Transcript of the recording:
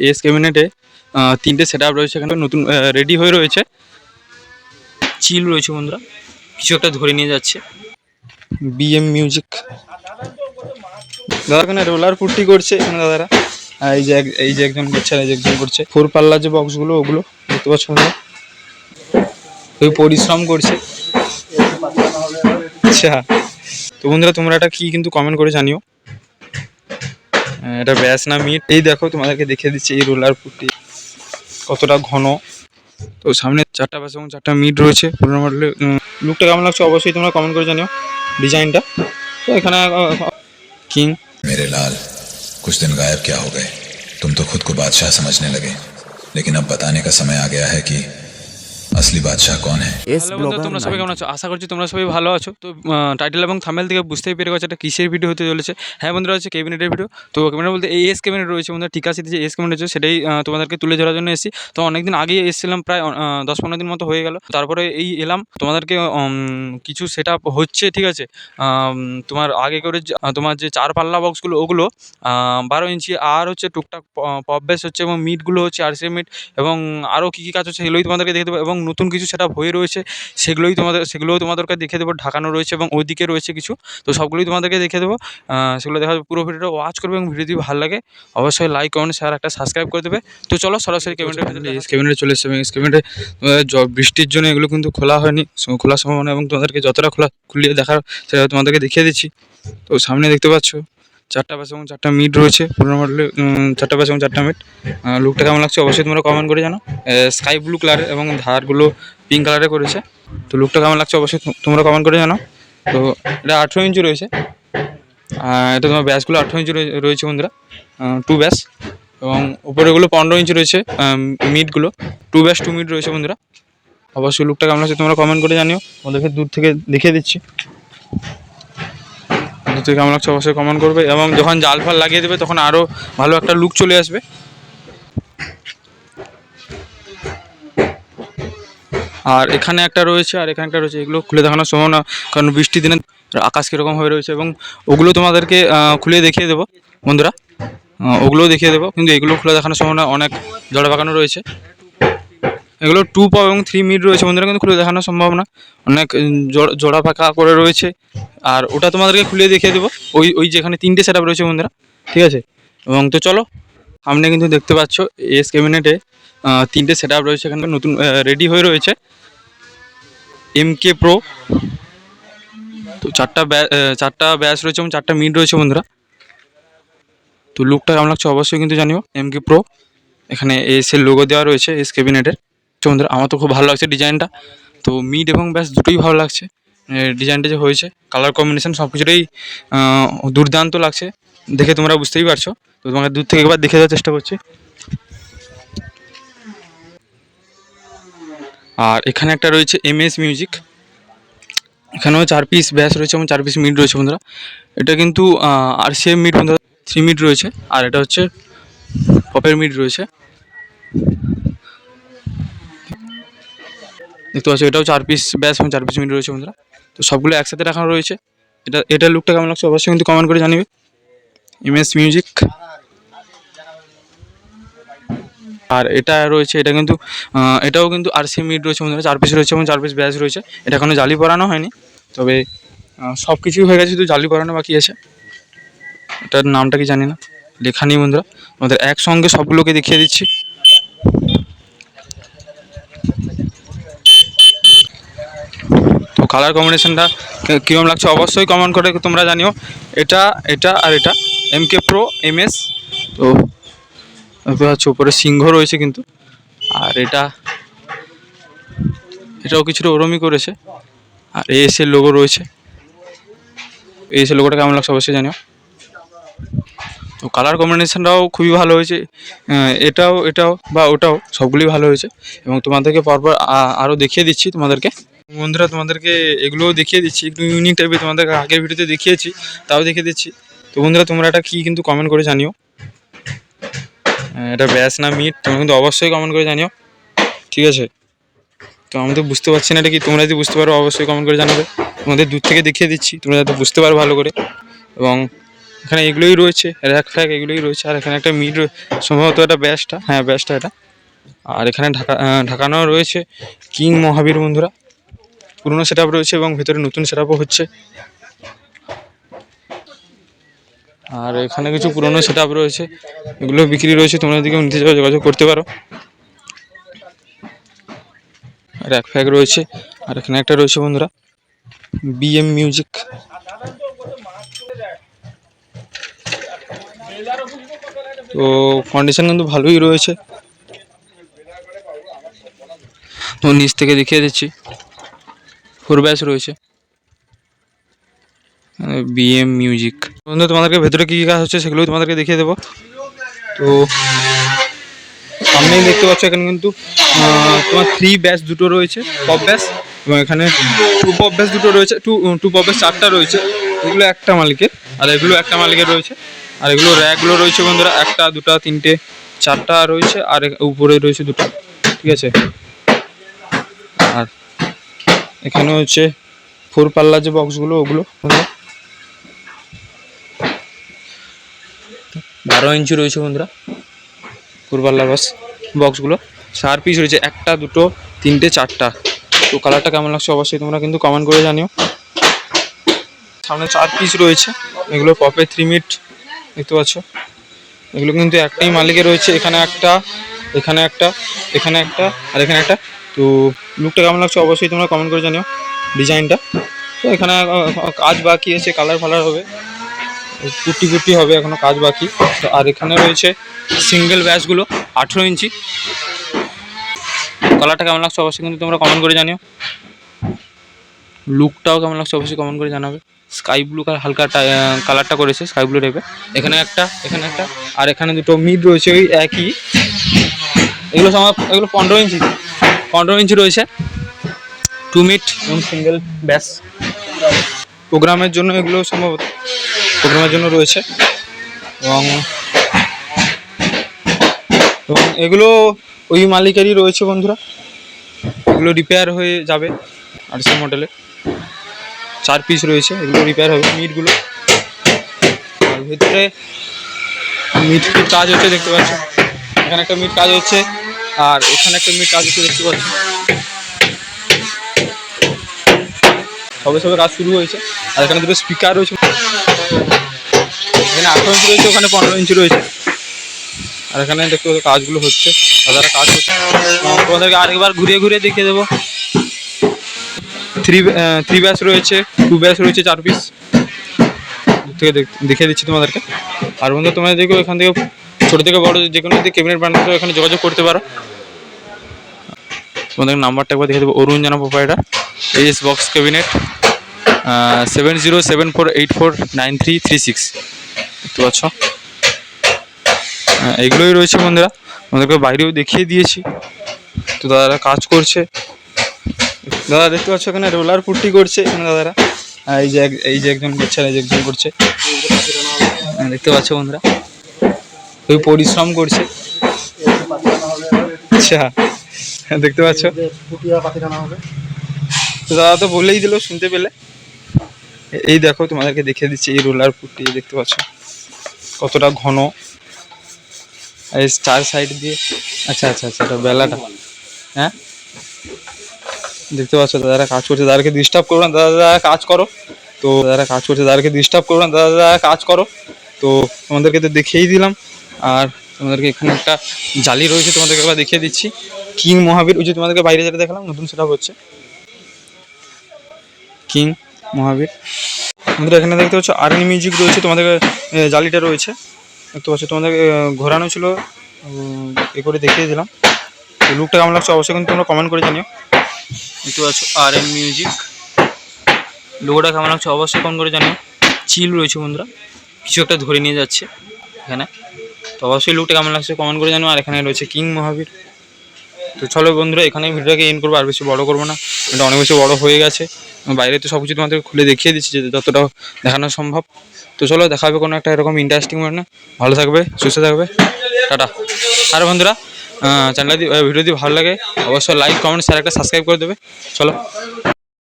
S ক্যাবিনেটে তিনটে set up রয়েছে, এখানে নতুন রেডি হয়ে রয়েছে। চিল রয়েছে বন্ধুরা, কিছু একটা ধরে নিয়ে যাচ্ছে। বিএম মিউজিক দাদা এখানে রোলার পুট্টি করছে এখানে দাদারা। এই যে একজন করছে আর এই যে একজন করছে। ফোর পাল্লার যে বক্সগুলো ওগুলো দেখতে পাচ্ছ বন্ধুরা, ওই পরিশ্রম করছে। আচ্ছা, তো বন্ধুরা তোমরা এটা কি কিন্তু কমেন্ট করে জানিও, এটা ব্যাস না মিট। এই দেখো তোমাদেরকে দেখিয়ে দিচ্ছি এই রোলার পুট্টি কতটা ঘন। তো সামনে 4টা ব্যাস এবং 4টা মিট রয়েছে পুরোনো মডেলে। লুকটা কেমন লাগছে অবশ্যই তোমরা কমেন্ট করে জানিও, ডিজাইনটা। তো এখানে কিং मेरे लाल कुछ दिन गायब क्या हो गए, तुम तो खुद को बादशाह समझने लगे, लेकिन अब बताने का समय आ गया है कि असली बादशाह कौन है। হ্যালো বন্ধুরা, তোমরা সবাই কেমন আছো? আশা করছি তোমরা সবাই ভালো আছো। তো টাইটেল এবং থাম্বনেল থেকে বুঝতেই পেরে গেছো এটা কিসের ভিডিও হতে চলেছে। হ্যাঁ বন্ধুরা, হচ্ছে ক্যাবিনেটের ভিডিও। তো ক্যাবিনেট বলতে এই এস ক্যাবিনেট রয়েছে বন্ধুরা, টিকাসিতে যে এস ক্যাবিনেট রয়েছে সেটাই তোমাদেরকে তুলে ধরার জন্য এসেছি। তো অনেকদিন আগেই এসেছিলাম, প্রায় 10-15 দিন মতো হয়ে গেল। তারপরে এই এলাম তোমাদেরকে কিছু সেট আপ হচ্ছে, ঠিক আছে। তোমার আগে করে তোমার যে 4 পাল্লা বক্সগুলো ওগুলো 12 ইঞ্চি, আর হচ্ছে টুকটাক পপ বেস হচ্ছে এবং মিটগুলো হচ্ছে আরসিএম মিট, এবং আরও কী কী কাজ হচ্ছে সেগুলোই তোমাদেরকে দেখে দেবো। এবং নতুন কিছু সেট আপ হয়ে রয়েছে সেগুলোও তোমাদেরকে দেখে দেবো, ঢাকানো রয়েছে এবং ওইদিকে রয়েছে কিছু। তো সবগুলোই তোমাদেরকে দেখে দেবো, সেগুলো দেখা যাবে। পুরো ভিডিওটা ওয়াচ করবে এবং ভিডিও যদি ভালো লাগে অবশ্যই লাইক, কমেন্ট, শেয়ার, একটা সাবস্ক্রাইব করে দেবে। তো চলো সরাসরি ক্যাবিনেটে চলে এসেছে। এবং ক্যাবিনেটে বৃষ্টির জন্য এগুলো কিন্তু খোলা হয়নি, খোলার সম্ভাবনা, এবং তোমাদেরকে যতটা খুলিয়ে দেখার সেটা তোমাদেরকে দেখিয়ে দিচ্ছি। তো সামনে দেখতে পাচ্ছ 4টা ব্যাস এবং 4টা মিট রয়েছে পুরোনো মডেলে। 4টা ব্যাস এবং 4টা মিট। লুকটা কেমন লাগছে অবশ্যই তোমরা কমেন্ট করে জানো। স্কাই ব্লু কালারের এবং ধারগুলো পিঙ্ক কালারে করেছে। তো লুকটা কেমন লাগছে অবশ্যই তোমরা কমেন্ট করে জানো। তো এটা 18 ইঞ্চি রয়েছে, এটা তোমার ব্যাসগুলো 18 ইঞ্চি রয়েছে বন্ধুরা, 2 ব্যাস। এবং উপরেগুলো 15 ইঞ্চি রয়েছে, মিটগুলো 2 ব্যাস 2 মিট রয়েছে বন্ধুরা। অবশ্যই লুকটা কেমন লাগছে তোমরা কমেন্ট করে জানিও। তোমাদেরকে দূর থেকে দেখিয়ে দিচ্ছি, দূর থেকে কেমন লাগছে অবশ্যই কমেন্ট করবে। এবং যখন জাল ফাল লাগিয়ে দেবে তখন আরও ভালো একটা লুক চলে আসবে। আর এখানে একটা রয়েছে আর এখানে একটা রয়েছে, এগুলো খুলে দেখানোর সম্ভব না, কারণ বৃষ্টির দিনে আকাশ কীরকম হয়ে রয়েছে। এবং ওগুলো তোমাদেরকে খুলে দেখিয়ে দেবো বন্ধুরা, ওগুলোও দেখিয়ে দেবো, কিন্তু এগুলো খুলে দেখানোর সম্ভব না, অনেক জড়া পাকানো রয়েছে। এগুলো 2 পপ এবং 3 মিট রয়েছে বন্ধুরা, কিন্তু খুলে দেখানো সম্ভব না, অনেক জোড়া পাকা করে রয়েছে। আর ওটা তোমাদেরকে খুলে দেখিয়ে দেবো, ওই যেখানে 3টে সেট আপ রয়েছে বন্ধুরা, ঠিক আছে। এবং তো চলো, সামনে কিন্তু দেখতে পাচ্ছ এস ক্যাবিনেটে 3টে সেট আপ রয়েছে, এখানে নতুন রেডি হয়ে রয়েছে। MK Pro, তো 4টা ব্যাস রয়েছে এবং 4টা মিট রয়েছে বন্ধুরা। তো লুকটা কেমন লাগছে অবশ্যই কিন্তু জানিও। MK Pro, এখানে এসের লোগো দেওয়া রয়েছে এস ক্যাবিনেটের বন্ধুরা। আমার তো খুব ভালো লাগছে ডিজাইনটা। তো মিড এবং ব্যাস দুটোই ভালো লাগছে, ডিজাইনটা যে হয়েছে, কালার কম্বিনেশন সব কিছুটাই দুর্দান্ত লাগছে, দেখে তোমরা বুঝতেই পারছো। তো তোমাকে দূর থেকে একবার দেখে দেওয়ার চেষ্টা করছি। আর এখানে একটা রয়েছে MS মিউজিক, এখানেও 4 পিস ব্যাস রয়েছে এবং 4 পিস মিড রয়েছে বন্ধুরা। এটা কিন্তু RCM মিড বন্ধুরা, 3 মিড রয়েছে, আর এটা হচ্ছে পপের মিড রয়েছে, দেখতে পাচ্ছ। এটাও 4 পিস ব্যাস এবং 4 পিস মিড রয়েছে বন্ধুরা। তো সবগুলো একসাথে রাখানো রয়েছে। এটার লুকটা কেমন লাগছে অবশ্যই কিন্তু কমেন্ট করে জানিবে। MS music. আর এটা রয়েছে, এটা কিন্তু এটাও কিন্তু RCM মিড রয়েছে বন্ধুরা, 4 পিস রয়েছে এবং 4 পিস ব্যাস রয়েছে। এটা এখনো জালি পরানো হয়নি, তবে সব কিছুই হয়ে গেছে, শুধু জালি পরানো বাকি আছে। এটার নামটা কি জানি না, লেখা নেই বন্ধুরা। আমাদের একসঙ্গে সবগুলোকে দেখিয়ে দিচ্ছি। তো কালার কম্বিনেশনটা কীরকম লাগছে অবশ্যই কমেন্ট করে তোমরা জানিও। এটা আর এটা MK Pro MS। তো হচ্ছে উপরে সিংহ রয়েছে কিন্তু, আর এটাও কিছুটা ওরমই করেছে। আর এসের লোগো রয়েছে, এসের লোগোটা কেমন লাগছে অবশ্যই জানিও। তো কালার কম্বিনেশনটাও খুবই ভালো হয়েছে, এটাও বা ওটাও সবগুলোই ভালো হয়েছে। এবং তোমাদেরকে পরপর আরও দেখিয়ে দিচ্ছি তোমাদেরকে বন্ধুরা, তোমাদেরকে এগুলোও দেখিয়ে দিচ্ছি, একটু ইউনিক টাইপের। তোমাদেরকে আগের ভিডিওতে দেখিয়েছি, তাও দেখিয়ে দিচ্ছি। তো বন্ধুরা তোমরা এটা কী কিন্তু কমেন্ট করে জানিও, এটা ব্যাস না মিট, তোমরা কিন্তু অবশ্যই কমেন্ট করে জানিও, ঠিক আছে। তো আমি তো বুঝতে পারছি না এটা কি, তোমরা যদি বুঝতে পারো অবশ্যই কমেন্ট করে জানাবে। তোমাদের দূর থেকে দেখিয়ে দিচ্ছি, তোমরা যাতে বুঝতে পারো ভালো করে। এবং এখানে এগুলোই রয়েছে, র্যাক ফ্যাক এগুলোই রয়েছে। আর এখানে একটা মিড, সম্ভবত এটা ব্যাসটা, হ্যাঁ ব্যাসটা এটা। আর এখানে ঢাকানো রয়েছে কিং মহাবীর বন্ধুরা। পুরোনো সেট আপ রয়েছে এবং ভেতরে নতুন সেট আপও হচ্ছে। আর এখানে কিছু পুরোনো সেট আপ রয়েছে, এগুলো বিক্রি রয়েছে, তোমরা এদিকে নিতে চাও যোগাযোগ করতে পারো। র্যাক ফ্যাক রয়েছে। আর এখানে একটা রয়েছে বন্ধুরা বিএম মিউজিক। তো কন্ডিশন কিন্তু ভালোই রয়েছে। তো নিচ থেকে দেখিয়ে দিচ্ছি, 4 ব্যাস রয়েছে বিএম মিউজিক। বন্ধু তোমাদেরকে ভেতরে কী কী কাজ হচ্ছে সেগুলোই তোমাদেরকে দেখিয়ে দেবো। তো সামনেই দেখতে পাচ্ছ এখানে কিন্তু তোমার 3 ব্যাস দুটো রয়েছে, পপ ব্যাস, এবং এখানে 2 পপ ব্যাস দুটো রয়েছে, টু পপ ব্যাস 4টা রয়েছে। এগুলো একটা মালিকের, আর এগুলো একটা মালিকের রয়েছে। আর এগুলো র্যাকগুলো রয়েছে বন্ধুরা, 1টা 2টা 3টে 4টা রয়েছে, আর উপরে রয়েছে 2টা, ঠিক আছে। আর এখানে হচ্ছে 4 পাল্লা যে বক্সগুলো, ওগুলো 12 ইঞ্চি রয়েছে বন্ধুরা 4 পাল্লা বক্সগুলো। 4 পিস রয়েছে, 1টা 2টো 3টে 4টা। তো কালারটা কেমন লাগছে অবশ্যই তোমরা কিন্তু কমেন্ট করে জানিও। সামনে 4 পিস রয়েছে, এগুলো পপে 3 মিট দেখতে পাচ্ছ। এগুলো কিন্তু একটাই মালিকের রয়েছে, এখানে একটা, এখানে একটা, এখানে একটা, আর এখানে একটা। তো লুকটা কেমন লাগছে অবশ্যই তোমরা কমেন্ট করে জানিও, ডিজাইনটা। তো এখানে কাজ বাকি আছে, কালার ফালার হবে, পুটি হবে, এখনো কাজ বাকি। তো আর এখানে রয়েছে সিঙ্গেল ব্যাসগুলো 18 ইঞ্চি। কালারটা কেমন লাগছে অবশ্যই কিন্তু তোমরা কমেন্ট করে জানিও। লুকটাও কেমন লাগছে অবশ্যই কমেন্ট করে জানাবে। স্কাই ব্লু হালকা কালারটা করেছে, স্কাই ব্লু টাইপের। এখানে একটা, এখানে একটা, আর এখানে দুটো মিড রয়েছে ওই একই। এগুলো 15 ইঞ্চি, 15 ইঞ্চি রয়েছে, 2 মিট এবং সিঙ্গেল ব্যাস। প্রোগ্রামের জন্য এগুলো সম্ভবত প্রোগ্রামের জন্য রয়েছে। এবং এগুলো ওই মালিকেরই রয়েছে বন্ধুরা, এগুলো রিপেয়ার হয়ে যাবে। 800 মডেলে 4 পিস রয়েছে, এগুলো রিপেয়ার হবে মিটগুলো। আর ভেতরে মিট কাজ হচ্ছে দেখতে পাচ্ছ, এখানে একটা মিট কাজ হচ্ছে, আর এখানে একটা মিট কাজ হচ্ছে দেখতে পাচ্ছ। সবে কাজ শুরু হয়েছে। আর এখানে দুটো স্পিকার রয়েছে, এখানে 18 ইঞ্চি রয়েছে, ওখানে 15 ইঞ্চি রয়েছে। আর এখানে দেখতে পাচ্ছ কাজগুলো হচ্ছে, দাদারা কাজ করছে। তোমাদেরকে আরেকবার ঘুরিয়ে দেখিয়ে দেবো। 3 ব্যাস রয়েছে, 2 ব্যাস রয়েছে, 4 পিস থেকে দেখিয়ে দিচ্ছি তোমাদেরকে। আর বন্ধু তোমরা দেখো এখান থেকে ছোটো থেকে বড়ো যে কোনো যদি ক্যাবিনেট বানাতে এখানে যোগাযোগ করতে পারো। তোমাদের নাম্বারটা একবার দেখে দেবো, অরুণ জানা প্রোপাইটার, এস বক্স ক্যাবিনেট, 7074849336 দেখতে পাচ্ছ। এগুলোই রয়েছে বন্ধুরা, আমাদেরকে বাইরেও দেখিয়ে দিয়েছি। তো দাদারা কাজ করছে, দাদা দেখতে পাচ্ছ এখানে রোলার পুট্টি করছে এখানে দাদারা। এই যে একজন করছে, আর এই যে একজন করছে, দেখতে পাচ্ছ বন্ধুরা, খুবই পরিশ্রম করছে। আচ্ছা দেখতে পাচ্ছ, তো দাদা তো বলেই দিল শুনতে পেলে। এই দেখো তোমাদেরকে দেখিয়ে দিচ্ছি, এই রোলার পুট্টি দেখতে পাচ্ছ কতটা ঘন, এই 4 সাইড দিয়ে। আচ্ছা এটা বেলাটা, হ্যাঁ দেখতে পাচ্ছ দাদারা কাজ করছে। দাদাকে ডিস্টার্ব করো না, দাদা কাজ করো। তো দাদারা কাজ করছে, দাদাকে ডিস্টার্ব করো না, দাদা কাজ করো। তো তোমাদেরকে তো দেখিয়েই দিলাম। আর তোমাদেরকে এখানে একটা জালি রয়েছে, তোমাদেরকে একবার দেখিয়ে দিচ্ছি। কিং মহাবীর, ওই যে তোমাদেরকে বাইরে যেটা দেখালাম নতুন সেটা হচ্ছে কিং মহাবীর। আমাদের এখানে দেখতে পাচ্ছ আর্মি মিউজিক রয়েছে, তোমাদের জালিটা রয়েছে দেখতে পাচ্ছ। তোমাদের ঘোরানো ছিল, এ করে দেখিয়ে দিলাম। তো লুকটা কেমন লাগছে অবশ্যই কিন্তু তোমরা কমেন্ট করে জানিও। দেখতে পাচ্ছ RM মিউজিক, লোগোটা কেমন লাগছে অবশ্যই কমেন্ট করে জানিও। চিল রয়েছে বন্ধুরা, কিছু একটা ধরে নিয়ে যাচ্ছে এখানে। তো অবশ্যই লুকটা কেমন লাগছে কমেন্ট করে জানিও। আর এখানে রয়েছে কিং মহাবীর। তো চলো বন্ধুরা এখানে ভিডিওটাকে এন্ড করবো, আর বেশি বড় করবো না, এটা অনেক বেশি বড় হয়ে গেছে। বাইরে তো সব কিছু তোমাদের খুলে দেখিয়ে দিচ্ছি যে যতটা দেখানো সম্ভব। তো চলো দেখা হবে কোনো একটা এরকম ইন্টারেস্টিং মানে। ভালো থাকবে, সুস্থ থাকবে, টাটা। আর বন্ধুরা চ্যানেলটি ভিডিওটি ভালো লাগে অবশ্যই লাইক কমেন্ট শেয়ার একটা সাবস্ক্রাইব করে দেবে। চলো।